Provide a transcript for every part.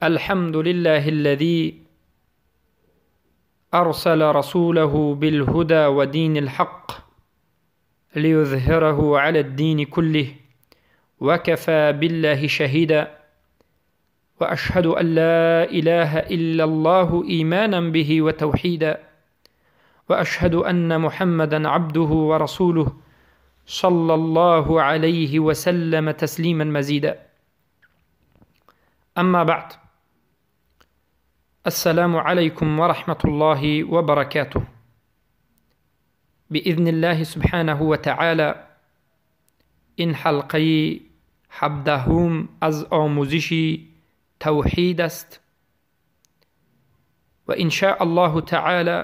الحمد لله الذي أرسل رسوله بالهدى ودين الحق ليظهره على الدين كله وكفى بالله شهيدا. وأشهد أن لا إله إلا الله إيمانا به وتوحيدا، وأشهد أن محمدا عبده ورسوله صلى الله عليه وسلم تسليما مزيدا. أما بعد، السلام عليكم ورحمة الله وبركاته. بإذن الله سبحانه وتعالى این حلقه 17 از آموزش توحید است و ان شاء الله تعالی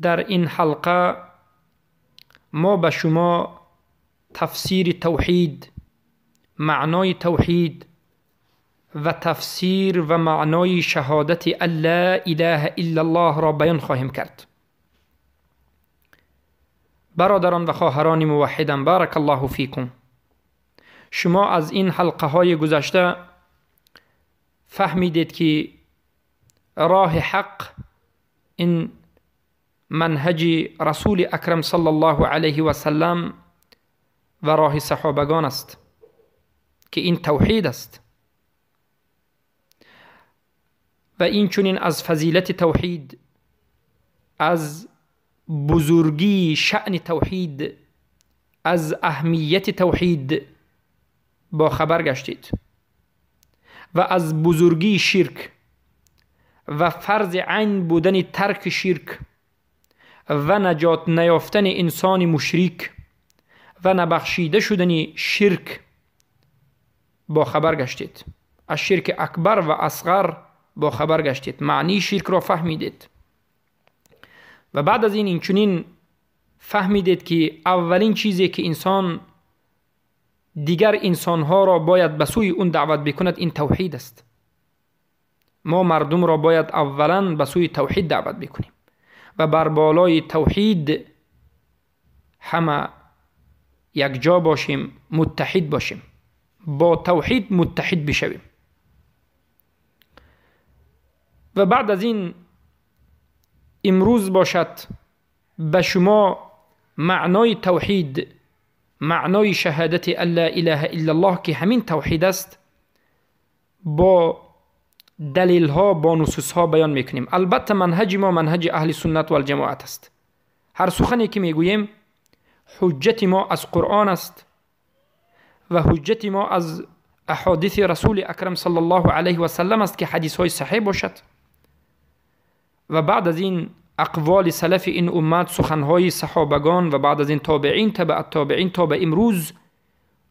در این حلقه ما به شما تفسیر توحید، معنای توحید و تفسیر و معنای شهادت ان لا اله الا الله را بیان خواهیم کرد. برادران و خواهران موحدم، بارک الله فیکم، شما از این حلقه های گذشته فهمیدید که راه حق این منهج رسول اکرم صلی الله علیه و سلم و راه صحابگان است که این توحید است و این چنین از فضیلت توحید، از بزرگی شأن توحید، از اهمیت توحید با خبر گشتید و از بزرگی شرک و فرض عین بودن ترک شرک و نجات نیافتن انسان مشرک و نبخشیده شدن شرک با خبر گشتید. از شرک اکبر و اصغر با خبر گشتید، معنی شرک را فهمیدید و بعد از این چنین فهمیدید که اولین چیزی که انسان دیگر انسانها را باید به سوی اون دعوت بکند این توحید است. ما مردم را باید اولا به سوی توحید دعوت بکنیم و بر بالای توحید همه یک جا باشیم، متحد باشیم، با توحید متحد بشویم. و بعد از این امروز باشد به شما معنای توحید، معنای شهادت ان لا اله الا الله که همین توحید است، با دلیل ها، با نصوص ها بیان میکنیم. البته منهج ما منهج اهل سنت و الجماعت است. هر سخنی که میگوییم حجت ما از قرآن است و حجت ما از احادیث رسول اکرم صلی الله علیه و سلم است که حدیث های صحیح باشد و بعد از این اقوال سلف این امت، سخنهای صحابگان و بعد از این تابعین، تبع التابعین تا به امروز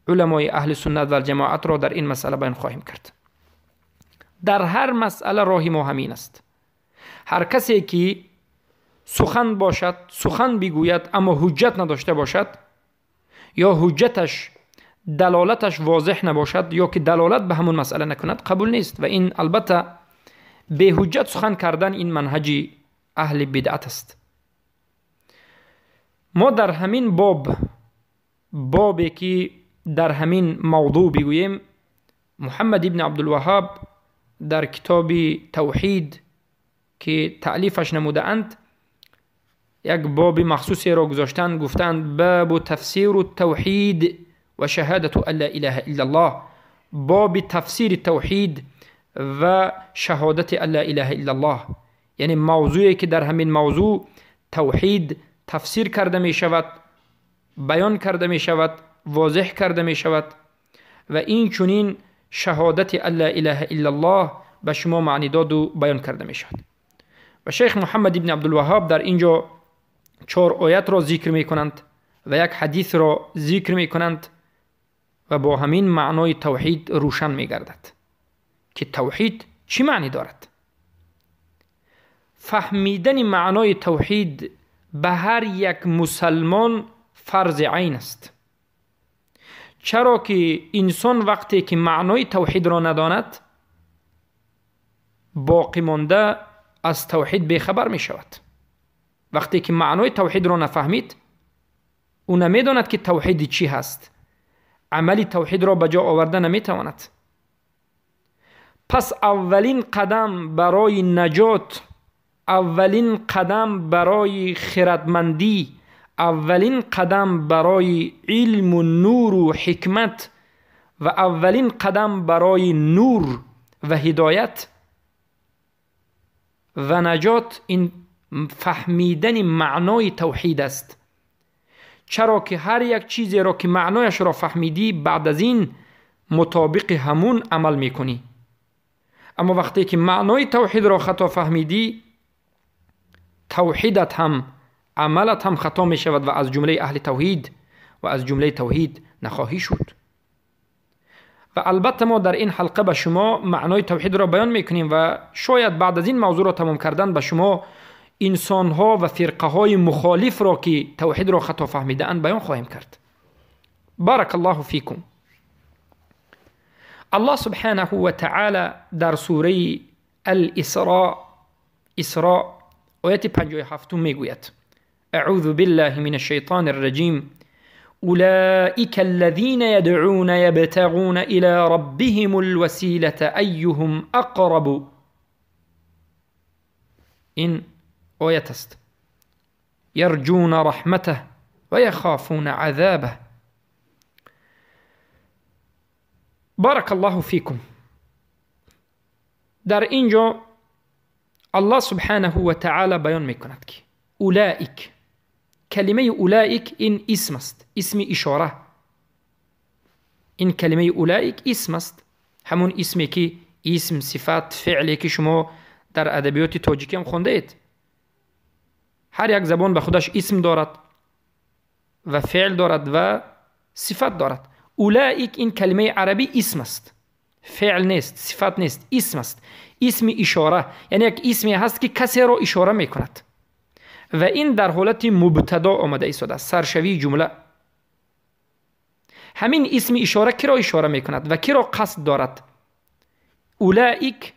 علمای اهل سنت و جماعت را در این مسئله بیان خواهیم کرد. در هر مسئله راه ما همین است. هر کسی که سخن باشد، سخن بگوید اما حجت نداشته باشد، یا حجتش دلالتش واضح نباشد، یا که دلالت به همون مسئله نکند، قبول نیست. و این البته به حجت سخن کردن این منهج اهل بدعت است. ما در همین بابی که در همین موضوع بگوییم، محمد ابن عبدالوهاب در کتاب توحید که تألیفش نموده اند یک باب مخصوصی را گذاشتند، گفتند باب تفسیر التوحید و شهادت ان لا اله الا الله، باب تفسیر توحید و شهادت ان لا اله الا الله، یعنی موضوعی که در همین موضوع توحید تفسیر کرده می شود، بیان کرده می شود، واضح کرده می شود و این چنین شهادت ان لا اله الا الله به شما معنی داد و بیان کرده می شود. و شیخ محمد ابن عبدالوهاب در اینجا 4 آیت را ذکر می کنند و یک حدیث را ذکر می کنند و با همین معنای توحید روشن می گردد که توحید چی معنی دارد. فهمیدن معنای توحید به هر یک مسلمان فرض عین است، چرا که انسان وقتی که معنای توحید را نداند باقی مانده از توحید بیخبر می شود. وقتی که معنای توحید را نفهمید او نمیداند که توحید چی هست، عملی توحید را به جا آورده نمیتواند. پس اولین قدم برای نجات، اولین قدم برای خردمندی، اولین قدم برای علم و نور و حکمت و اولین قدم برای نور و هدایت و نجات این فهمیدن معنای توحید است. چرا که هر یک چیزی را که معنایش را فهمیدی بعد از این مطابق همون عمل میکنی. اما وقتی که معنای توحید را خطا فهمیدی، توحیدت هم عملت هم خطا می شود و از جمله اهل توحید و از جمله توحید نخواهی شد. و البته ما در این حلقه به شما معنای توحید را بیان میکنیم و شاید بعد از این موضوع را تمام کردن به شما انسانها و فرقه های مخالف را که توحید را خطا فهمیده اند بیان خواهیم کرد. بارک الله فیکم. الله سبحانه و تعالی در سوره الاسراء آیت 57 میگوید: اعوذ بالله من الشیطان الرجیم اولئک الذین یدعون یبتغون الی ربهم الوسیلة ایهم اقرب. این آیت است. یرجون رحمته و یخافون عذابه. بارک الله فیکم. در اینجا الله سبحانه و تعالی بیان میکند که اولئک، کلمه اولئک این اسم است، اسم اشاره. این کلمه اولئک اسم است، همون اسمی که اسم صفت فعلی که شما در ادبیات تاجیکی هم خونده اید. هر یک زبان به خودش اسم دارد و فعل دارد و صفت دارد. اولئک این کلمه عربی اسم است، فعل نیست، صفت نیست، اسم است. اسم اشاره، یعنی یک اسمی هست که کسی را اشاره میکند و این در حالت مبتدا آمده ایستاده است، سرشوی جمله. همین اسم اشاره کی را اشاره میکند و کی را قصد دارد؟ اولئک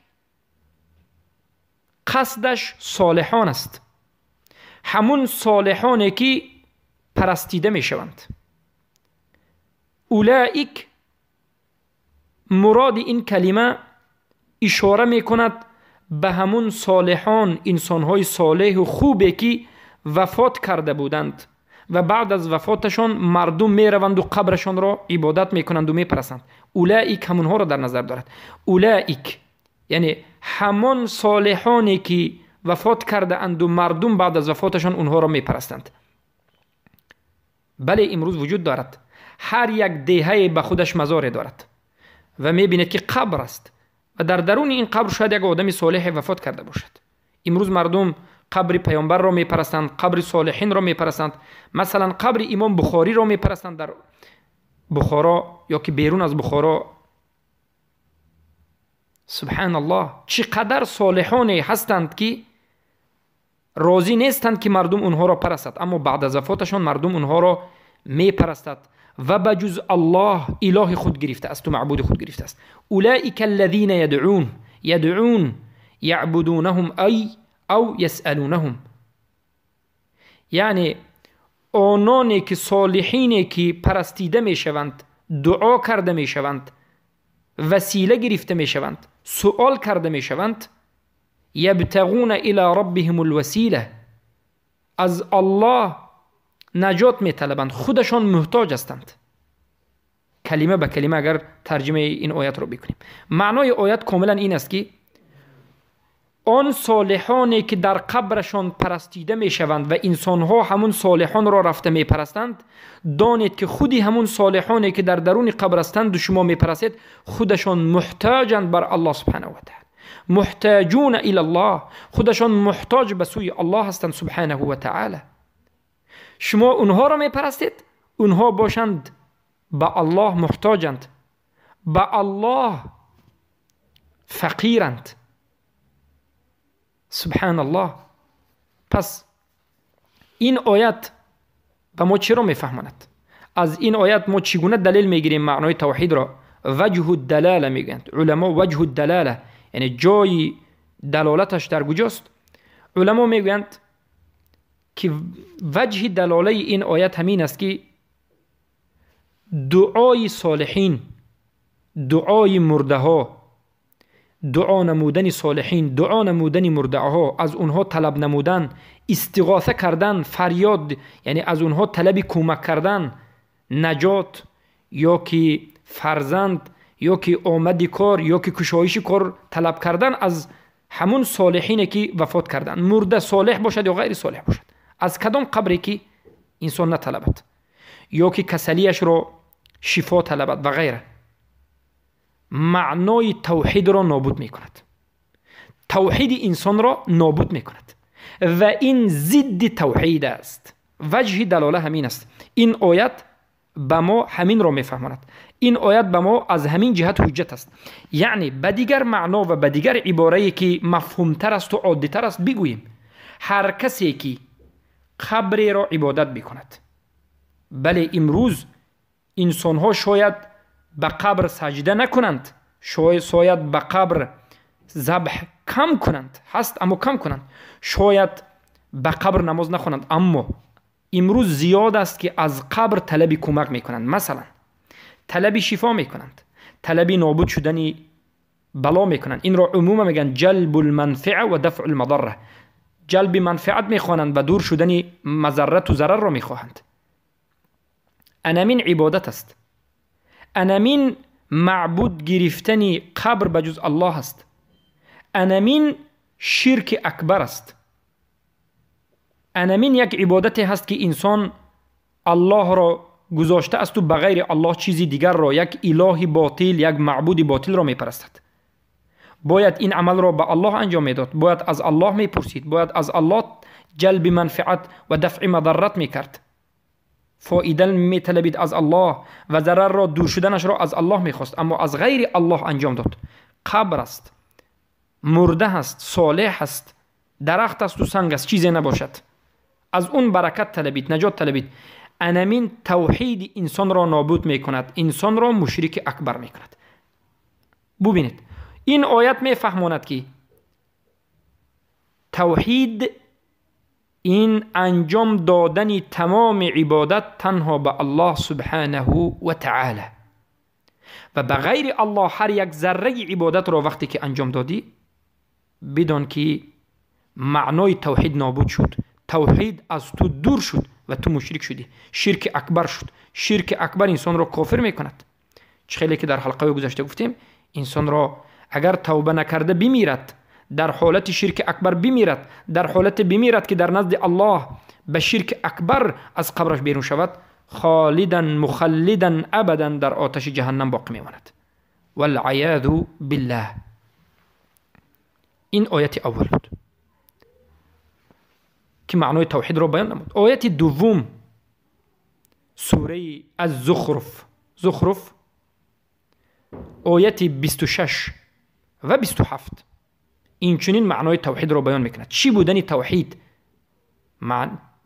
قصدش صالحان است، همون صالحانی که پرستیده میشوند. اولئک مراد این کلمه اشاره میکند به همون صالحان، انسانهای صالح و خوبی که وفات کرده بودند و بعد از وفاتشان مردم میروند و قبرشان را عبادت میکنند و میپرستند. اولئک همونها را در نظر دارد. اولئک یعنی همان صالحانی که وفات کرده اند و مردم بعد از وفاتشان اونها را میپرستند. بله امروز وجود دارد، هر یک دهه به خودش مزار دارد و میبیند که قبر است و در درون این قبر شاید یک آدم صالح وفات کرده باشد. امروز مردم قبر پیامبر را میپرستند، قبر صالحین را میپرستند. مثلا قبر امام بخاری را میپرستند در بخارا یا که بیرون از بخارا. سبحان الله، چقدر صالحانی هستند که راضی نیستند که مردم اونها را پرستند، اما بعد از وفاتشان مردم اونها را میپرستند و بجز الله اله خود گرفته است و معبود خود گرفته است. اولئک الذین یدعون یعبدونهم او یسألونهم، یعنی آنانی که صالحینی که پرستیده میشوند، دعا کرده میشوند، وسیله گرفته میشوند، سوال کرده میشوند. یبتغون الی ربهم الوسیله، از الله نجات میطلبند، خودشان محتاج هستند. کلمه به کلمه اگر ترجمه این آیت رو بکنیم، معنای آیت کاملا این است که آن صالحانی که در قبرشان پرستیده میشوند و انسانها همون صالحان را رفته میپرستند، دانید که خودی همون صالحانی که در درون قبر هستند و شما میپرستید خودشان محتاجند بر الله سبحانه و تعالی، محتاجون الی الله، خودشان محتاج به سوی الله هستند سبحانه و تعالی. شما اونها را میپرستید، اونها باشند به الله محتاجند، به الله فقیرند. سبحان الله. پس این آیت به ما چی را میفهماند؟ از این آیت ما چگونه دلیل میگیریم معنای توحید را؟ وجه الدلاله میگویند علما. وجه الدلاله یعنی جای دلالتش در کجاست؟ علما میگویند که وجه دلاله این آیت همین است که دعای صالحین، دعای مرده ها دعا نمودن صالحین، دعا نمودن مردعها، از اونها طلب نمودن، استغاثه کردن، فریاد، یعنی از اونها طلب کمک کردن، نجات یا که فرزند یا که آمد کار یا که کشایش کار طلب کردن از همون صالحینه که وفات کردن، مرده صالح باشد یا غیر صالح باشد، از کدام قبری که انسان نطلبد یا که کسلیش را شفا طلبد و غیره، معنای توحید را نابود می کند، توحید انسان را نابود می کند و این ضد توحید است. وجه دلاله همین است. این آیت به ما همین را می فهماند. این آیت به ما از همین جهت حجت است. یعنی به دیگر معنا و به دیگر عباره‌ای که مفهومتر است و عادی‌تر است بگوییم، هر کسی که قبر را عبادت بکند، بله امروز انسان ها شاید به قبر سجده نکنند، شاید به قبر ذبح کم کنند، هست اما کم کنند، شاید به قبر نماز نخوانند، اما امروز زیاد است که از قبر طلب کمک میکنند. مثلا طلب شفا میکنند، طلب نابود شدن بلا میکنند. این را عموما میگن جلب المنفعه و دفع المضره. جلب منفعت میخوانند و دور شدن مضرت و ضرر را میخواهند. انامین عبادت است. انامین معبود گرفتن قبر بجز الله است. انامین شرک اکبر است. انامین یک عبادتی هست که انسان الله را گذاشته است و بغیر الله چیزی دیگر را، یک اله باطل، یک معبود باطل را میپرستد. باید این عمل را به الله انجام میداد، باید از الله میپرسید، باید از الله جلب منفعت و دفع مضرت میکرد، فایده میطلبید از الله و ضرر را دور شدنش را از الله میخواست، اما از غیر الله انجام داد. قبر است، مرده است، صالح است، درخت است و سنگ است، چیزی نباشد، از اون برکت طلبید، نجات طلبید. انامین توحید انسان را نابود میکند، انسان را مشرک اکبر میکند. ببینید این آیت میفهماند که توحید این انجام دادن تمام عبادت تنها به الله سبحانه و تعالی و به غیر الله هر یک ذره عبادت را وقتی که انجام دادی بدان که معنای توحید نابود شد، توحید از تو دور شد و تو مشرک شدی، شرک اکبر شد. شرک اکبر انسان را کافر میکند. خیلی که در حلقه گذشته گفتیم انسان را اگر توبه نکرده بمیرد، در حالت شرک اکبر بمیرد، در حالت بمیرد که در نزد الله به شرک اکبر از قبرش بیرون شود، خالدا مخلدا ابدا در آتش جهنم باقی میماند. والعیاذ بالله. این آیت اول بود که معنای توحید را بیان نمود. آیت دوم سوره الزخرف آیت 26 و 27 این چنین معنای توحید را بیان میکند. چی بودن توحید؟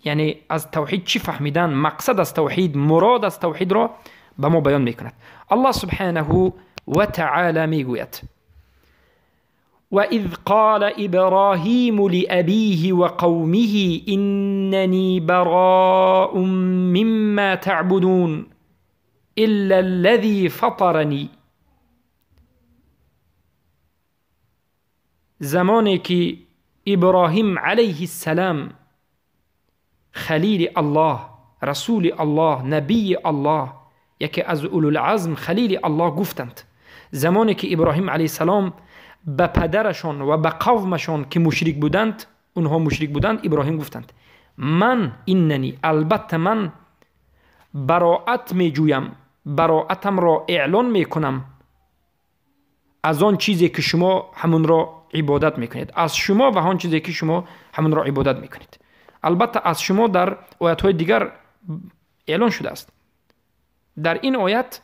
یعنی از توحید چی فهمیدن، مقصد از توحید، مراد از توحید را به ما بیان میکند. الله سبحانه و تعالی میگوید وَإِذْ قَالَ إِبْرَاهِيمُ لِأَبِيهِ وَقَوْمِهِ إِنَّنِي بَرَاءٌ مِّمَّا تَعْبُدُونَ إِلَّا الَّذِي فَطَرَنِي. زمانی که ابراهیم علیه السلام خلیل الله، رسول الله، نبی الله، یکی از اولو العزم خلیل الله گفتند، زمانی که ابراهیم علیه السلام به پدرشان و به قومشان که مشرک بودند، اونها مشرک بودند، ابراهیم گفتند من ایننی، البته من براءت می جویم، براءتم را اعلان می کنم از آن چیزی که شما همون را عبادت میکنید، از شما و آن چیزی که شما همون را عبادت میکنید. البته از شما در آیات های دیگر اعلان شده است. در این آیت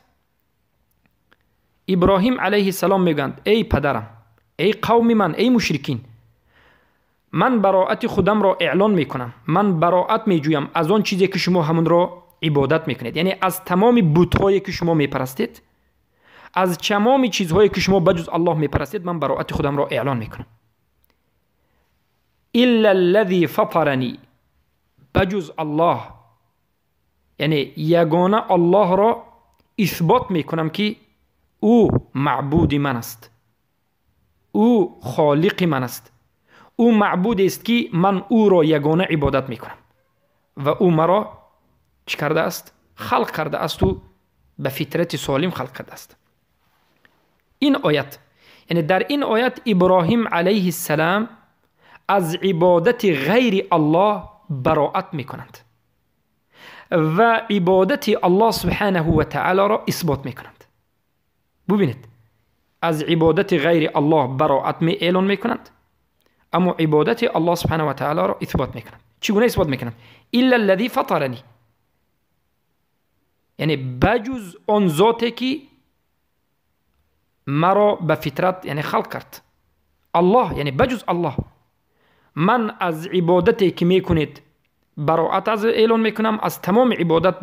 ابراهیم علیه السلام میگویند ای پدرم، ای قوم من، ای مشرکین، من براءت خودم را اعلان میکنم، من براءت میجویم از آن چیزی که شما همون را عبادت میکنید، یعنی از تمام بت‌هایی که شما میپرستید، از تمام چیزهایی که شما بجز الله میپرستید، من براءت خودم را اعلان میکنم. الا الذي فطرني، بجز الله، یعنی یگانه الله را اثبات میکنم که او معبود من است. او خالق من است، او معبود است که من او را یگانه عبادت میکنم و او مرا چی کرده است؟ خلق کرده است و به فطرت سالم خلق کرده است. این آیت، یعنی در این آیت ابراهیم علیه السلام از عبادت غیر الله براءت میکنند و عبادت الله سبحانه و تعالی را اثبات میکنند. ببینید، از عبادت غیر الله براءت اعلان میکنند، اما عبادت الله سبحانه و تعالی را اثبات میکنند. چگونه اثبات میکنند؟ الا الذي فطرنی، یعنی بجز آن ذاتی که مرا به فطرت یعنی خلق کرد. الله یعنی بجز الله. من از عبادتی که میکنید براءت از اعلان میکنم، از تمام عبادت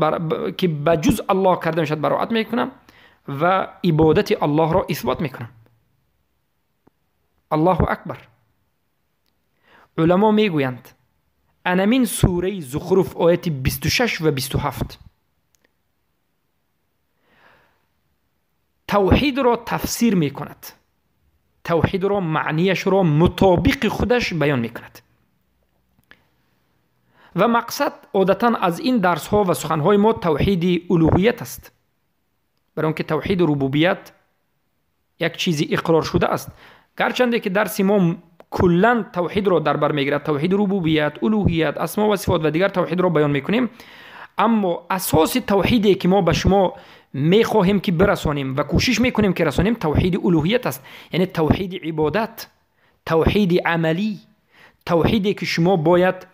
که بجز الله کرده میشد براءت میکنم و عبادت الله را اثبات میکنم. الله اکبر. علما میگویند انمین سوره زخرف آیت 26 و 27 توحید را تفسیر می کند، توحید را معنیش را مطابق خودش بیان می کند. و مقصد عادتا از این درس ها و سخن های ما توحید الوهیت است، برای آنکه توحید ربوبیت یک چیزی اقرار شده است، گرچنده که درس ما کلا توحید را در بر میگیرد، توحید ربوبیت، الوهیت، اسما و صفات و دیگر توحید را بیان میکنیم، اما اساس توحیدی که ما به شما میخواهیم که برسانیم و کوشش میکنیم که رسانیم توحید الوهیت است، یعنی توحید عبادت، توحید عملی، توحیدی که شما باید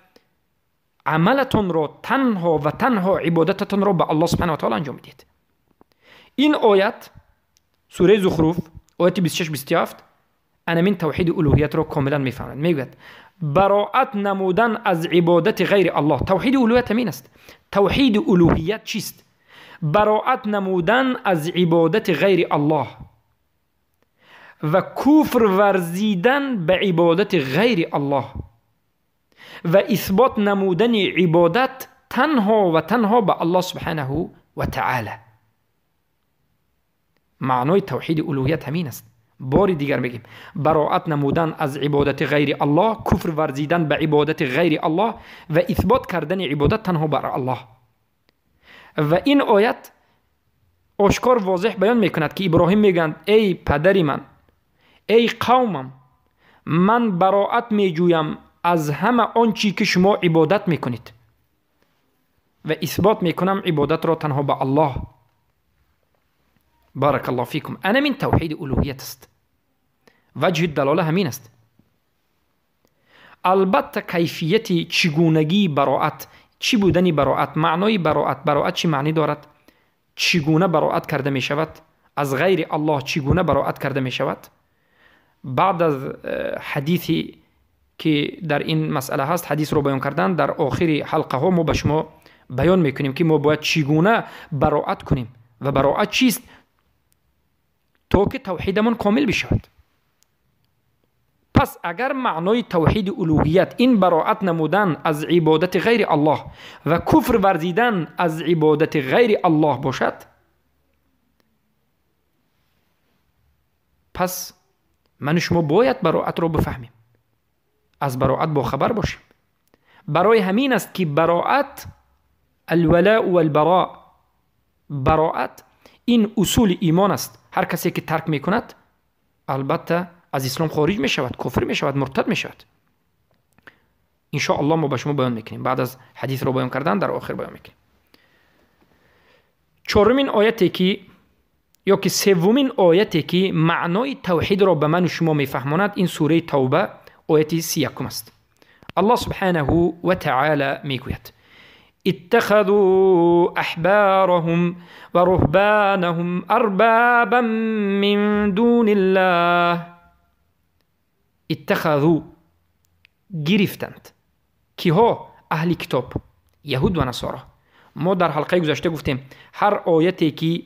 عملتون را تنها و تنها عبادتتون را به الله سبحانه و تعالی انجام بدید. این آیت سوره زخرف آیت 26 27 انمین توحید الوهیت را کاملا میفهمند. میگوید براءت نمودن از عبادت غیر الله. توحید الوهیت همین است. توحید الوهیت چیست؟ براءت نمودن از عبادت غیر الله و کفر ورزیدن به عبادت غیر الله و اثبات نمودن عبادت تنها و تنها به الله سبحانه و تعالی. معنای توحید الوهیت همین است. بار دیگر میگیم براءت نمودن از عبادت غیر الله، کفر ورزیدن به عبادت غیر الله و اثبات کردن عبادت تنها بر الله. و این آیت آشکار واضح بیان میکند که ابراهیم میگند ای پدری من، ای قومم، من براءت میجویم از همه آنچی که شما عبادت میکنید و اثبات میکنم عبادت را تنها به الله. بارک الله فیکم. انا من توحید الوهیت است. وجه دلاله همین است. البته کیفیت چگونگی براءت، چی بودنی براءت، معنای براءت چی معنی دارد، چگونه براءت کرده می شود از غیر الله، چگونه براءت کرده می شود. بعد از حدیثی که در این مسئله هست، حدیث رو بیان کردن، در آخر حلقه ها ما به شما بیان میکنیم که ما باید چگونه براءت کنیم و براءت چیست تا که توحیدمون کامل بشود. پس اگر معنای توحید الوهیت این براءت نمودن از عبادت غیر الله و کفر ورزیدن از عبادت غیر الله باشد، پس من شما باید براءت رو بفهمیم، از براءت با خبر باشیم. برای همین است که براءت، الولاء والبراء، براءت این اصول ایمان است. هر کسی که ترک میکند البته از اسلام خارج می شود، کفر می شود، مرتد می شود. ان شاء الله ما به شما بیان میکنیم، بعد از حدیث رو بیان کردن در آخر بیان میکنیم. چهارمین آیتی که یا که سومین آیتی که معنای توحید را به من و شما میفهماند این سوره توبه آیت 31 است. الله سبحانه و تعالی میگوید اتخذوا احبارهم و رهبانهم اربابا من دون الله. اتخذوا گرفتند، کیها؟ اهل کتاب، یهود و نصارا. ما در حلقه گذشته گفتیم هر آیتی که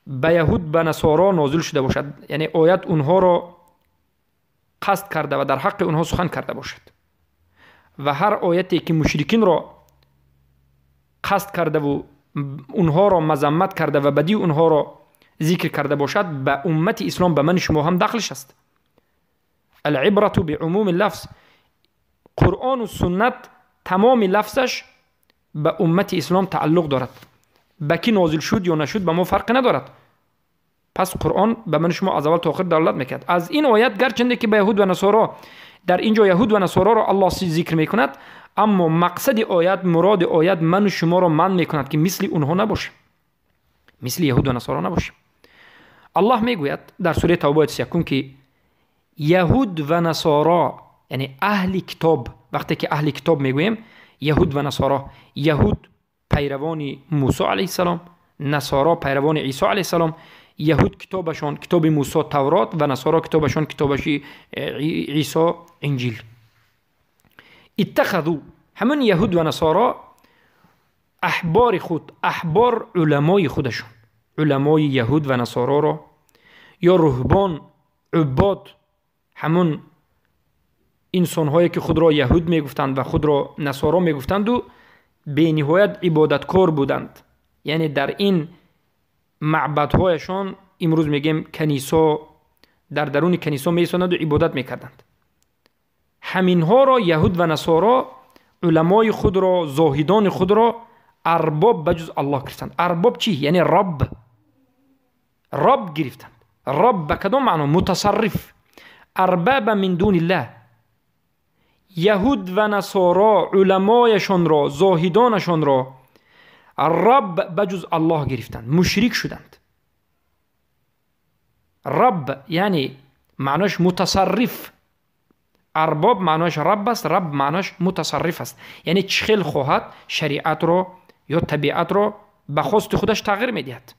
به یهود به نصارا نازل شده باشد، یعنی آیت اونها را قصد کرده و در حق اونها سخن کرده باشد، و هر آیتی که مشرکین را قصد کرده و اونها را مذمت کرده و بدی اونها را ذکر کرده باشد، به امت اسلام، به من شما هم داخلش است. العبرة بعموم اللفظ. قرآن و سنت تمام لفظش به امت اسلام تعلق دارد. به کی نازل شد یا نشد به ما فرق ندارد. پس قرآن به من شما از اول تا آخر دلالت میکرد. از این آیت گرچنده که به یهود و نصارا در اینجا یهود و نصارا را الله ذکر میکند، اما مقصد آیت، مراد آیت من و شما را منع میکند که مثل اونها نباشیم، مثل یهود و نصارا نباشیم. الله میگوید در سوره توبه 31 که یهود و نصارا، یعنی اهل کتاب، وقتی که اهل کتاب میگویم یهود و نصارا، یهود پیروان موسی علیه السلام، نصارا پیروان عیسی علیه السلام. یهود کتابشان کتاب موسی تورات و نصارا کتابشان کتابش عیسی انجیل. اتخذوا، همون یهود و نصارا احبار خود، احبار علمای خودشون، علمای یهود و نصارا را، یا رهبان عباد، همون انسان‌هایی که خود را یهود میگفتند و خود را نصارا میگفتند و به نهایت عبادتکار بودند. یعنی در این معبدهایشان امروز میگیم کنیسا، در درون کنیسا میساندند و عبادت میکردند. همینها را یهود و نصارا علمای خود را، زاهدان خود را ارباب بجز الله گرفتند. ارباب چی؟ یعنی رب گرفتند. رب به کدام معنا؟ متصرف. ارباب من دون الله. یهود و نصارا علمایشان را، زاهدانشان را رب بجز الله گرفتند، مشرک شدند. رب یعنی معناش متصرف. ارباب معناش رب است، رب معناش متصرف است. یعنی چخیل خواهد شریعت را یا طبیعت را به خواست خودش تغییر میدهد.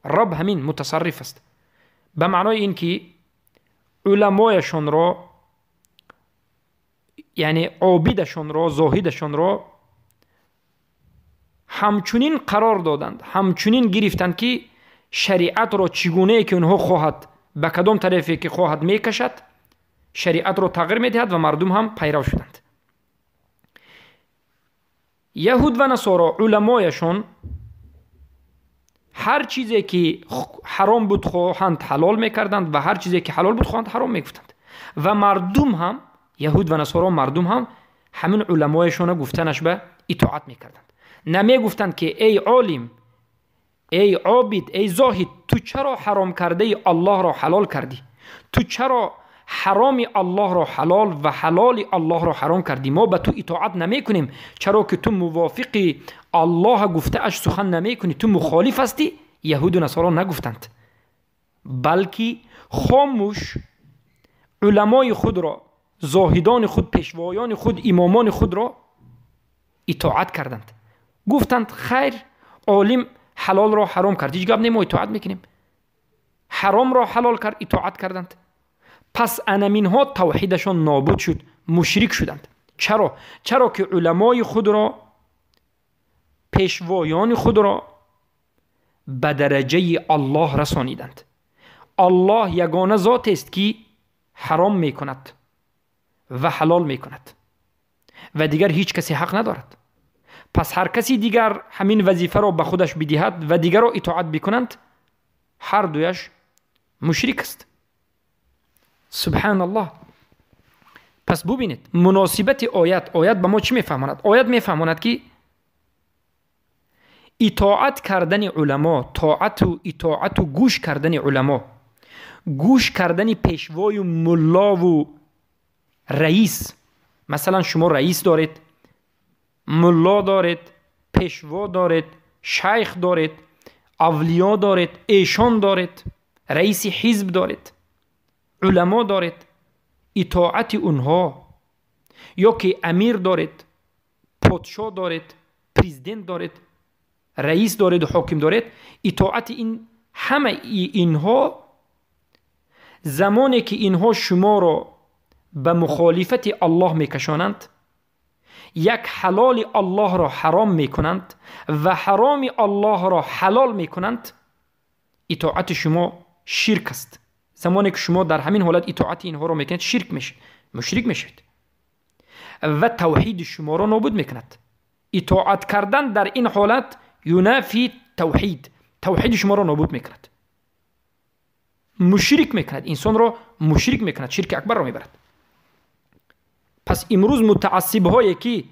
رب همین متصرف است. به معنای این که علمایشان را، یعنی عابدشان را، زاهدشان را همچنین قرار دادند، همچنین گرفتند که شریعت را چگونه که اونها خواهد، به کدام طرفی که خواهد میکشد، شریعت را تغییر میدهد و مردم هم پیرو شدند. یهود و نصارا علمایشان هر چیزی که حرام بود خواهند حلال میکردند و هر چیزی که حلال بود خواهند حرام میگفتند. و مردم هم، یهود و نصارا مردم هم همین علمایشان گفتنش به اطاعت میکردند. نمیگفتند که ای عالم، ای عابد، ای زاهد، تو چرا حرام کرده الله را حلال کردی؟ تو چرا حرام الله را حلال و حلال الله را حرام کردی؟ ما به تو اطاعت نمی کنیم، چرا که تو موافق الله گفته اش سخن نمی کنی، تو مخالف هستی؟ یهود و نصارا نگفتند، بلکه خاموش علمای خود را، زاهدان خود، پیشوایان خود، امامان خود را اطاعت کردند. گفتند خیر، عالم حلال را حرام کرد، هیچ گپ نمی اطاعت میکنیم. حرام را حلال کرد، اطاعت کردند. پس انمینها توحیدشان نابود شد، مشرک شدند. چرا که علمای خود را، پیشوایان خود را به درجه الله رسانیدند. الله یگانه ذات است که حرام میکند و حلال میکند و دیگر هیچ کسی حق ندارد. پس هر کسی دیگر همین وظیفه را به خودش بدهد و دیگر را اطاعت بکنند، هر دویش مشرک است. سبحان الله. پس ببینید مناسبت آیت به ما چی میفهماند؟ آیت میفهماند که اطاعت کردن علما، اطاعت و گوش کردن علما، گوش کردن پیشوای و ملا و رئیس. مثلا شما رئیس دارید، ملا دارید، پیشوا دارید، شیخ دارید، اولیا دارید، ایشان دارید، رئیس حزب دارید، علما دارید. اطاعت اونها، یا که امیر دارید، پادشاه دارید، پرزیدنت دارید، رئیس دارید و حاکم دارید، اطاعت این همه اینها زمانی که اینها شما را به مخالفت الله میکشانند، یک حلال الله را حرام میکنند و حرام الله را حلال میکنند، اطاعت شما شرک است. زمانی که شما در همین حالت اطاعت اینها را میکنید، شرک میشید، مشرک میشید و توحید شما را نابود میکند. اطاعت کردن در این حالت ینافی توحید شما را نابود میکند. مشرک میکند، انسان را مشرک میکند، شرک اکبر را میبرد. پس امروز متعصب هایی که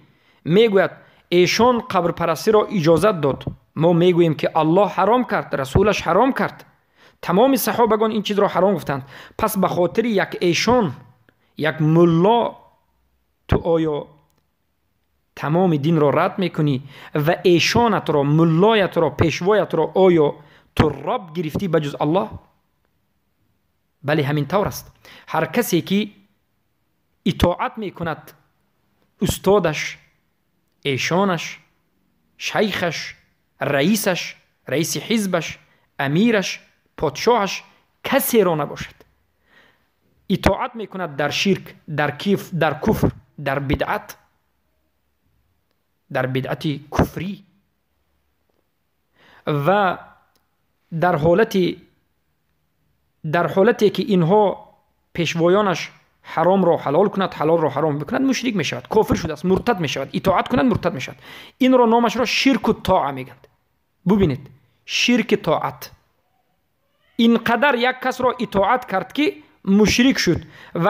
میگوید ایشان قبر پرستی را اجازت داد، ما میگوییم که الله حرام کرد، رسولش حرام کرد، تمام صحابگان این چیز را حرام گفتند. پس به خاطر یک ایشان، یک ملا، تو آیا تمام دین را رد میکنی و ایشانت را، ملایت را، پیشوایت را آیا تو رب گرفتی بجز الله؟ بله همین طور است. هر کسی که اطاعت میکند استادش، ایشانش، شیخش، رئیسش، رئیس حزبش، امیرش، پادشاهش، کسی را نباشد، اطاعت میکند در شرک، در کفر، در بدعت، در بدعت کفری و در حالتی که اینها پیشوایانش حرام را حلال کند، حلال را حرام بکند، مشرک می شود، کافر شده است، مرتد می شود. اطاعت کند مرتد می شود. این را نامش را شرک و طاعه میگند. ببینید، شرک طاعت، اینقدر یک کس را اطاعت کرد که مشرک شد و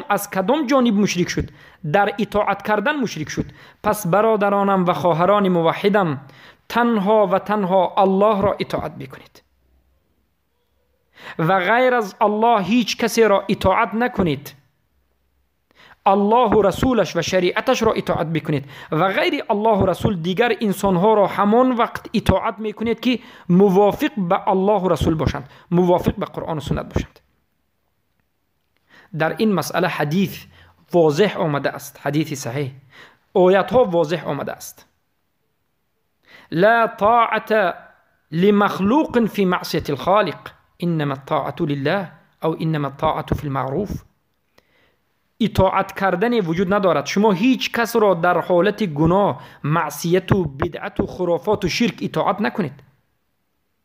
از کدام جانب مشرک شد؟ در اطاعت کردن مشرک شد. پس برادرانم و خواهران موحدم، تنها و تنها الله را اطاعت بکنید و غیر از الله هیچ کسی را اطاعت نکنید. الله و رسولش و شریعتش را اطاعت بکنید و غیر الله و رسول دیگر انسانها را همان وقت اطاعت میکنید که موافق به الله و رسول باشند، موافق به قرآن و سنت باشند. در این مسئله حدیث واضح آمده است، حدیث صحیح، آیات ها واضح آمده است. لا طاعة لمخلوق في معصية الخالق، انما الطاعة لله او انما الطاعة في المعروف. اطاعت کردن وجود ندارد. شما هیچ کس را در حالت گناه، معصیت و بدعت و خرافات و شرک اطاعت نکنید.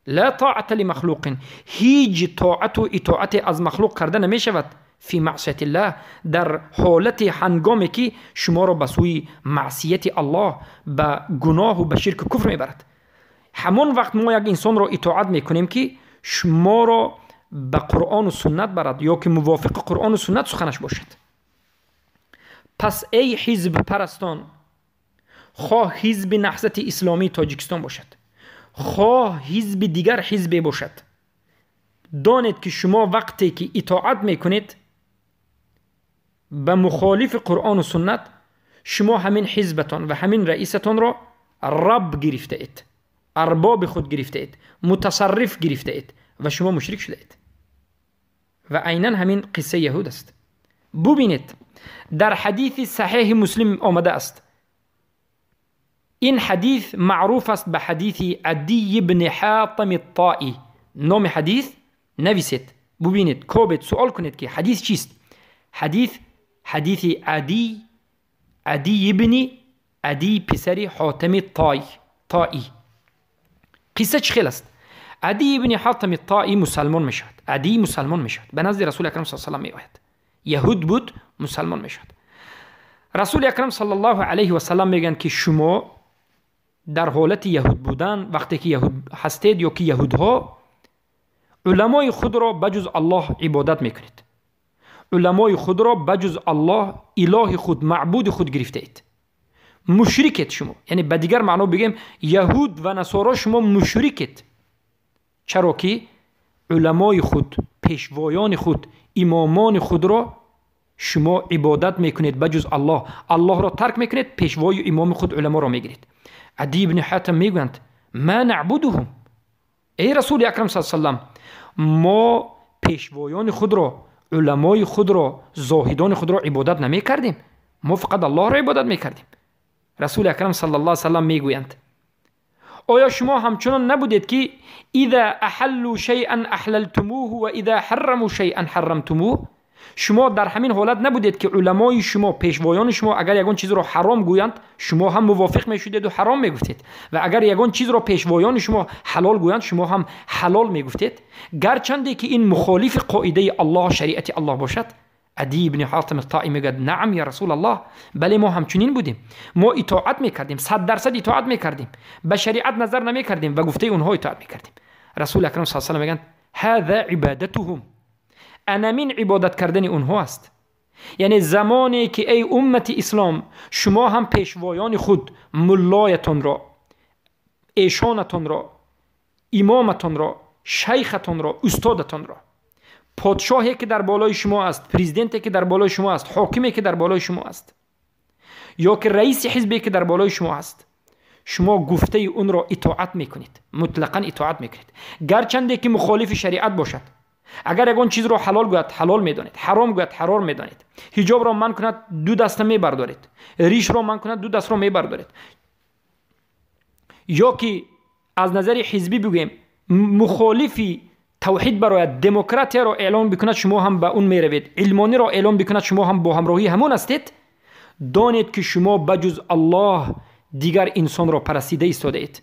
لا طاعة لمخلوق، هیچ طاعت و اطاعت از مخلوق کردن نمی شود فی معصیت الله، در حالت هنگامی که شما را به سوی معصیت الله، به گناه و به شرک و کفر میبرد. همون وقت ما یک انسان را اطاعت میکنیم که شما را به قرآن و سنت برد یا که موافق قرآن و سنت سخنش باشد. پس ای حزب پرستان، خواه حزب نهضت اسلامی تاجیکستان باشد، خواه حزب دیگر حزب باشد، دانید که شما وقتی که اطاعت میکنید به مخالف قرآن و سنت، شما همین حزبتان و همین رئیستان را رب گرفته اید، ارباب خود گرفته اید، متصرف گرفته اید و شما مشرک شده اید. و عیناً همین قصه یهود است. ببینید در حدیث صحیح مسلم آمده است. این حدیث معروف است به حدیث عدی بن حاتم الطائی. نام حدیث نویسید، ببینید، کوبید، سوال کنید که حدیث چیست. حدیث عدی بن عدی پسر حاتم طائی. قصه چه خیلی است؟ عدی بن حاتم الطائی مسلمان میشد. عدی مسلمان میشد، به نزد رسول اکرم صلی الله علیه و آله میآید. یهود بود، مسلمان میشد. رسول اکرم صلی الله علیه و سلم میگن که شما در حالت یهود بودن، وقتی که یهود هستید یا که یهودها علمای خود را بجز الله عبادت میکنید، علمای خود را بجز الله اله خود، معبود خود گرفته اید، مشرکید شما. یعنی به دیگر معنا بگیم یهود و نصارا شما مشرکید. چرا که علمای خود، پیشوایان خود، امامان خود را شما عبادت میکنید بجز الله، الله را ترک میکنید، پیشوای و امام خود علما را میگیرید. عدی بن حاتم میگویند ما نعبدهم، ای رسول اکرم صلی الله علیه و سلم، ما پیشوایان خود را، علمای خود را، زاهدان خود را عبادت نمی کردیم، ما فقط الله را عبادت می کردیم. رسول اکرم صلی الله علیه و سلم می گویند آیا شما همچنان نبودید که اذا احلوا شیئا احللتموه و اذا حرموا شیئا حرمتموه؟ شما در همین حالت نبودید که علمای شما، پیشوایان شما اگر یگان چیز را حرام گویند شما هم موافق میشدید و حرام میگفتید، و اگر یگان چیز را پیشوایان شما حلال گویند شما هم حلال میگفتید، گرچنده که این مخالف قاعده الله، شریعت الله باشد؟ عدی بن حاتم الطائی میگه نعم یا رسول الله، بله ما همچنین بودیم، ما اطاعت میکردیم، 100% اطاعت میکردیم، به شریعت نظر نمیکردیم و گفته اونها اطاعت میکردیم. رسول اکرم صلی الله علیه و سلم میگن هذا عبادتهم. انمین عبادت کردن اونها است. یعنی زمانی که ای امت اسلام شما هم پیشوایان خود، ملایتان را، ایشانتان را، امامتان را، شیختان را، استادتان را، پادشاهی که در بالای شما است، پرزیدنتی که در بالای شما است، حاکمی که در بالای شما است، یا که رئیس حزبی که در بالای شما است، شما گفته اون را اطاعت میکنید، مطلقاً اطاعت میکنید، گرچند که مخالف شریعت باشد. اگر یگان چیز را حلال گوید حلال میدانید، حرام گوید حرام میدانید، حجاب را منع کند دو دست میبردارید، ریش را منع کند دو دست را میبردارید. یا که از نظر حزبی بگویم مخالفی توحید برای دموکراسی را اعلان بکند، شما هم به اون میروید، علمانی را اعلان بکند، شما هم با همراهی همون هستید. دانید که شما بجز الله دیگر انسان را پرستیده ایستاده اید،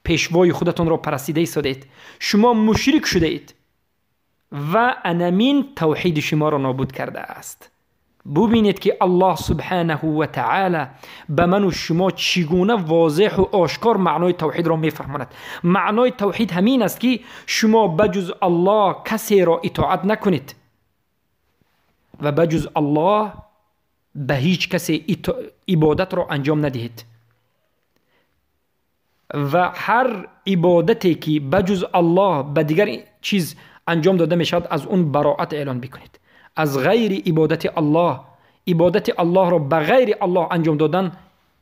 پیشوای خودتان را پرستیده ایستاده اید، شما مشرک شده اید و انمین توحید شما را نابود کرده است. ببینید که الله سبحانه و تعالی به من و شما چگونه واضح و آشکار معنای توحید را میفهماند. معنای توحید همین است که شما بجز الله کسی را اطاعت نکنید و بجز الله به هیچ کسی عبادت را انجام ندهید و هر عبادتی که بجز الله به دیگر چیز انجام داده میشد از اون براءت اعلان بکنید. از غیر عبادت الله را به غیر الله انجام دادن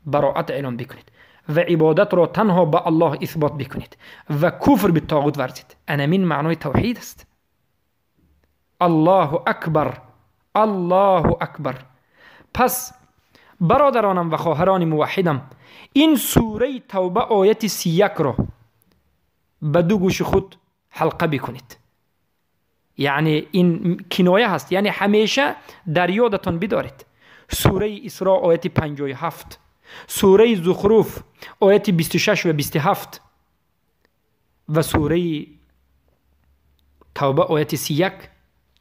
براءت اعلان بکنید و عبادت را تنها به الله اثبات بکنید و کفر به طاغوت ورزید. انمین معنای توحید است. الله اکبر، الله اکبر. پس برادرانم و خواهران موحدم، این سوره توبه آیت 31 را به دو گوش خود حلقه بکنید. یعنی این کنایه هست، یعنی همیشه در یادتان بدارید. سوره اسراء آیت 57، سوره زخرف آیت 26 و 27 و سوره توبه آیت 31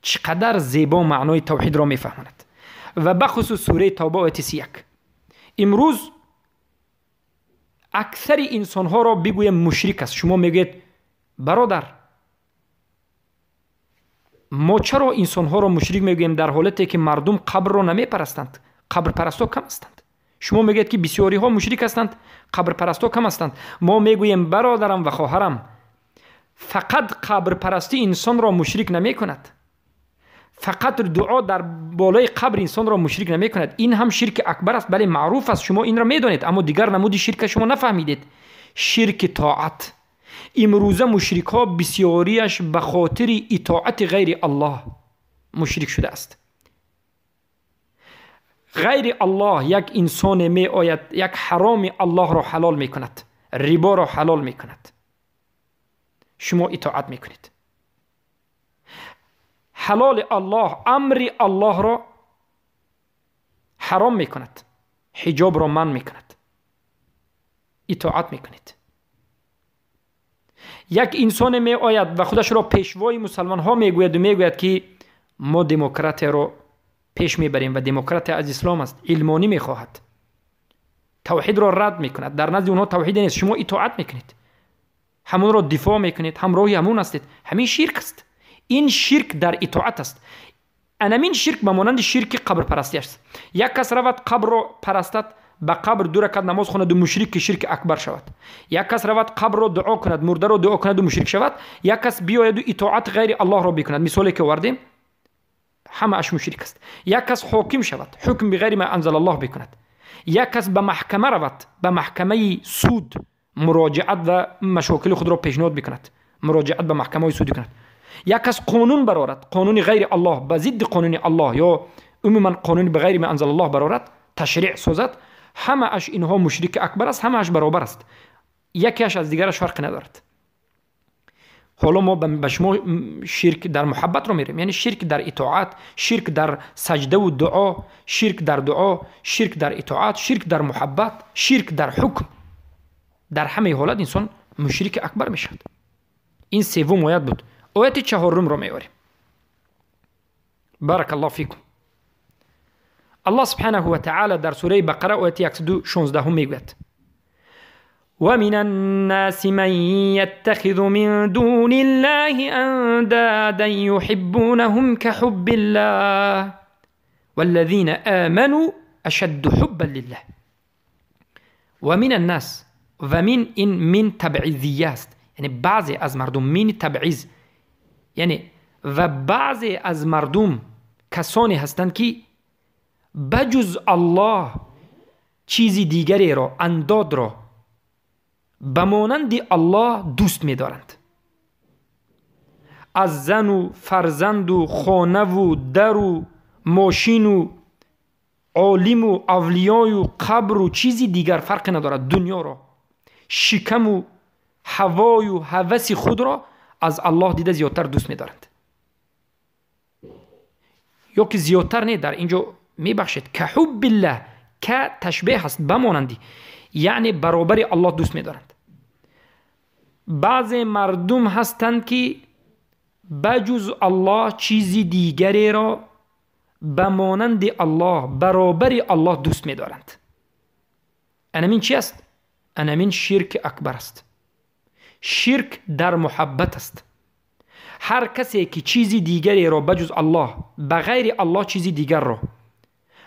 چقدر زیبا معنای توحید را میفهماند. و بخصوص سوره توبه آیت 31 امروز اکثر انسان ها را بگویم مشرک است. شما میگید برادر ما چرا انسان ها را مشرک میگوییم در حالتی که مردم قبر را نمی پرستند؟ قبر پرستا کم هستند. شما میگید که بسیاری ها مشرک هستند، قبر پرستا کم هستند. ما میگوییم برادرم و خواهرم، فقط قبر پرستی انسان را مشرک نمی کند، فقط دعا در بالای قبر انسان را مشرک نمی کند. این هم شرک اکبر است، بله معروف است، شما این را میدانید، اما دیگر نمودی شرک شما نفهمیدید. شرک طاعت. امروزه مشرک ها بسیاریش به خاطر اطاعت غیر الله مشرک شده است. غیر الله یک انسان می آید یک حرام الله را حلال می کند، ربا را حلال می کند، شما اطاعت می کنید. حلال الله، امر الله را حرام می کند، حجاب را منع می کند، اطاعت می کنید. یک انسان می آید و خودش را پیشوای مسلمان ها می گوید و می گوید که ما دموکرات را پیش می بریم و دموکرات از اسلام است، علمانی می خواهد، توحید را رد می کند. در نزد اونها توحید نیست، شما اطاعت می کنید، همون را دفاع می کنید، همراهی همون هستید. همین شرک است. این شرک در اطاعت است. انمین شرک به مانند شرک قبر پرستی است. یک کس رود قبر را پرستد، به قبر 2 رکعت نماز خواند و مشرک که شرک اکبر شود. یک کس رود قبر را دعا کند، مرده را دعا کند و مشرک شود. یک کس بیاید و اطاعت غیر الله را بکند، مثالی که وردیم همه اش مشرک است. یک کس حاکم شود، حکم بغیر ما انزل الله بکند. یک کس به محکمه رود، به محکمه سود مراجعت و مشاکل خود را پیشنهاد بکند، مراجعت به محکمه سود کند. یک کس قانون برآورد، قانون غیر الله به ضد قانون الله یا عموما قانون بغیر ما انزل الله برآورد، تشریع سازد، همه اش اینها مشرک اکبر است، همه اش برابر است، یکیش از دیگرش فرق ندارد. حالا ما به شما شرک در محبت رو میریم، یعنی شرک در اطاعت، شرک در سجده و دعا، شرک در دعا، شرک در اطاعت، شرک در محبت، شرک در حکم. در همه حالت انسان مشرک اکبر میشد. این سوم آیت بود. آیت 4 رو میاریم. بارک الله فیکم. الله سبحانه و تعالی در سوره بقره آیت 116 میگوید: ومن الناس من يتخذ من دون الله أندادا يحبونهم كحب الله والذين آمنوا أشد حبا لله. ومن الناس و من تبعیضیه است، یعنی بعضی از مردم، من تبعیض یعنی و بعضی از مردم کسانی هستند که بجز الله چیزی دیگری را، انداد را به مانند الله دوست می دارند. از زن و فرزند و خانه و در و ماشین و عالم و اولیای و قبر و چیزی دیگر فرق ندارد. دنیا را، شکم و هوای و هوس خود را از الله دیده زیادتر دوست می دارند. یا که زیادتر نه، در اینجا می بخشید که حب الله، که تشبیه هست بمانندی، یعنی برابر الله دوست می دارند. بعض مردم هستند که بجز الله چیزی دیگری را بمانند الله، برابر الله دوست می دارند. انامین چی است؟ انامین شرک اکبر است. شرک در محبت است. هر کسی که چیزی دیگری را بجز الله، بغیر الله چیزی دیگر را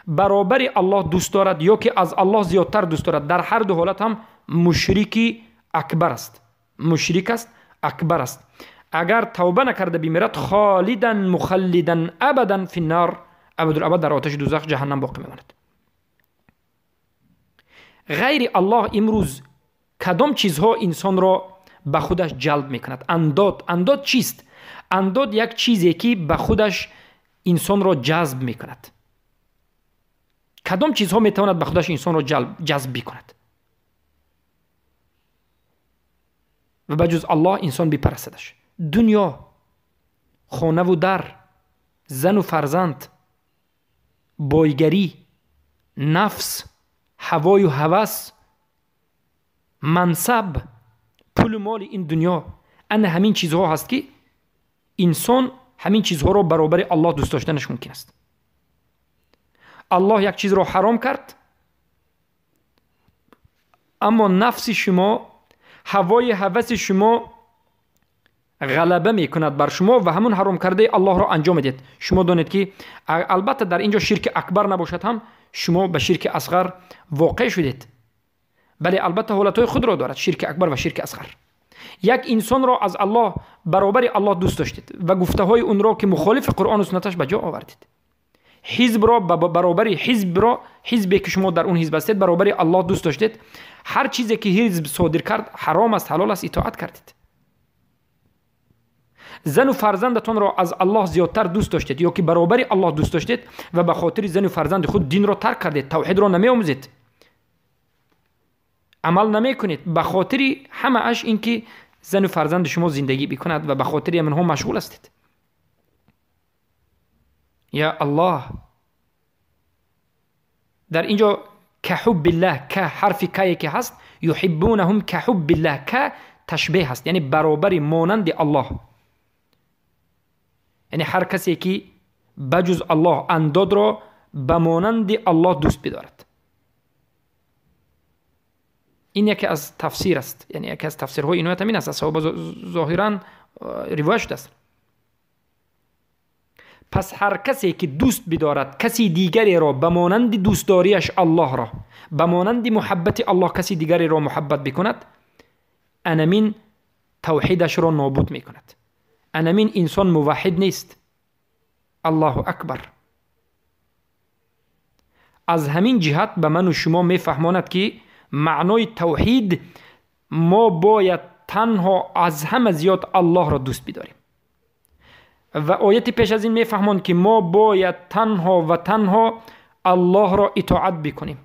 برابر الله دوست دارد یا که از الله زیادتر دوست دارد، در هر دو حالت هم مشرکی اکبر است. مشرک است، اکبر است. اگر توبه نکرده بمیرد خالدا مخلدا ابدا فی النار، ابدالابد در آتش دوزخ جهنم باقی میماند. غیر الله امروز کدام چیزها انسان را به خودش جلب میکند؟ انداد چیست؟ انداد یک چیزی که به خودش انسان را جذب میکند. کدام چیزها میتواند به خودش انسان را جذب بکند و بجز الله انسان بپرستش؟ دنیا، خانه و در، زن و فرزند، بایگری، نفس، هوای و هوس، منصب، پول و مال این دنیا، همین چیزها هست که انسان همین چیزها را برابر الله دوست داشتنش ممکن است. الله یک چیز را حرام کرد، اما نفس شما، هوای هوس شما غلبه میکند بر شما و همون حرام کرده الله را انجام میدید. شما دانید که البته در اینجا شرک اکبر نباشد هم شما به شرک اصغر واقع شدید، بله البته حالتهای خود را دارد، شرک اکبر و شرک اصغر. یک انسان را از الله برابر الله دوست داشتید و گفته های اون را که مخالف قرآن و سنتش به جا آوردید. حزب را برابر حزبی که شما در اون حزب هستید برابر الله دوست داشتید. هر چیزی که حزب صادر کرد حرام است، حلال است، اطاعت کردید. زن و فرزندتان را از الله زیادتر دوست داشتید یا که برابر الله دوست داشتید و به خاطر زن و فرزند خود دین را ترک کردید، توحید را نمی آموزید، عمل نمی کنید، به خاطر همه اش این که زن و فرزند شما زندگی بکند و به خاطر منها مشغول هستید. یا الله، در اینجا که حب الله، که حرف که که هست، یحبونهم که حب الله، که تشبیه هست، یعنی برابر مانند الله. یعنی هر کسی که بجز الله انداد را به مانند الله دوست بدارد. این یکی از تفسیر است، یعنی یکی از تفسیرهای اینایت همین است، اصحاب ظاهرا روایت شده است. پس هر کسی که دوست بدارد کسی دیگری را به مانند دوستداریش الله را، به مانند محبت الله کسی دیگری را محبت بکند، انامین توحیدش را نابود میکند. انامین انسان موحد نیست. الله اکبر. از همین جهت به من و شما میفهماند که معنای توحید ما باید تنها از همه زیاد الله را دوست بداریم و آیت پیش از این میفهمان که ما باید تنها و تنها الله را اطاعت بکنیم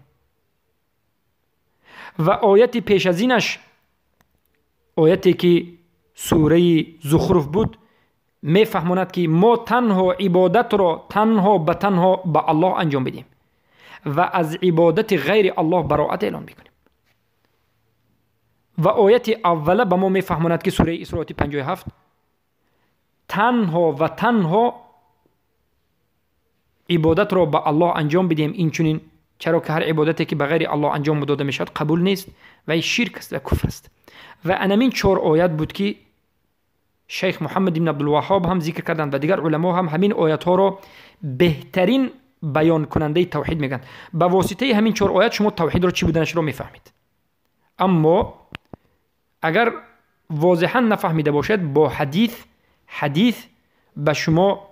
و آیت پیش از اینش، آیتی که سوره زخرف بود، میفهماند که ما تنها عبادت را تنها به الله انجام بدیم و از عبادت غیر الله براءت اعلان بکنیم. و آیت اوله به ما میفهماند که سوره اسراء 57 تنها و تنها عبادت را به الله انجام بدیم، این چنین چرا که هر عبادتی که به غیر الله انجام داده میشد قبول نیست و این شرک است و کفر است. و انمین 4 آیات بود که شیخ محمد بن عبدالوهاب هم ذکر کردند و دیگر علما هم همین آیات ها رو بهترین بیان کننده توحید میگن. با واسطه همین 4 آیات شما توحید رو چی بودنش رو میفهمید. اما اگر واضحا نفهمیده باشد با حدیث به شما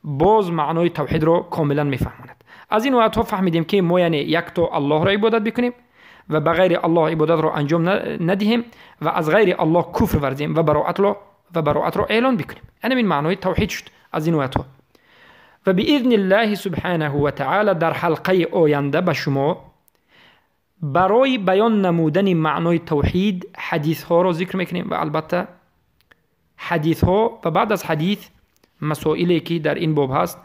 باز معنای توحید رو کاملا میفهماند. از این آیات ها فهمیدیم که ما یعنی یک تا الله را عبادت بکنیم و به غیر الله عبادت را انجام ندهیم و از غیر الله کفر ورزیم و براءت را اعلان بکنیم. یعنی این معنای توحید شد از این آیات ها. و باذن الله سبحانه و تعالی در حلقه آینده به شما برای بیان نمودن معنای توحید حدیث ها را ذکر میکنیم و البته حدیث ها و بعد از حدیث مسائلی که در این باب هست